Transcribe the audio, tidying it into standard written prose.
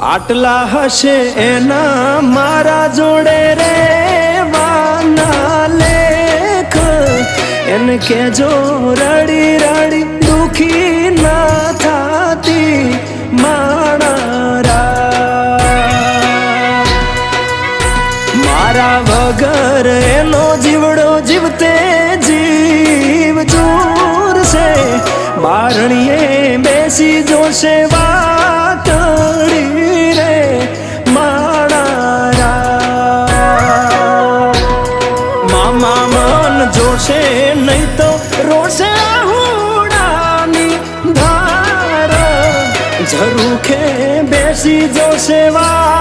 આટલા હશે એના મારા જોડે રે વાના લેખ એને કેજો રડી રડી દુખી ના થાતી માણા મારા વગર એનો જીવડો જીવતે જીવ જોરશે બારણીએ બેસી જોશે વાતડી રે માણા મામા મન જોશે નહીં તો રોશે હુડાની ધાર ઝરૂખે બેસી જોશે વા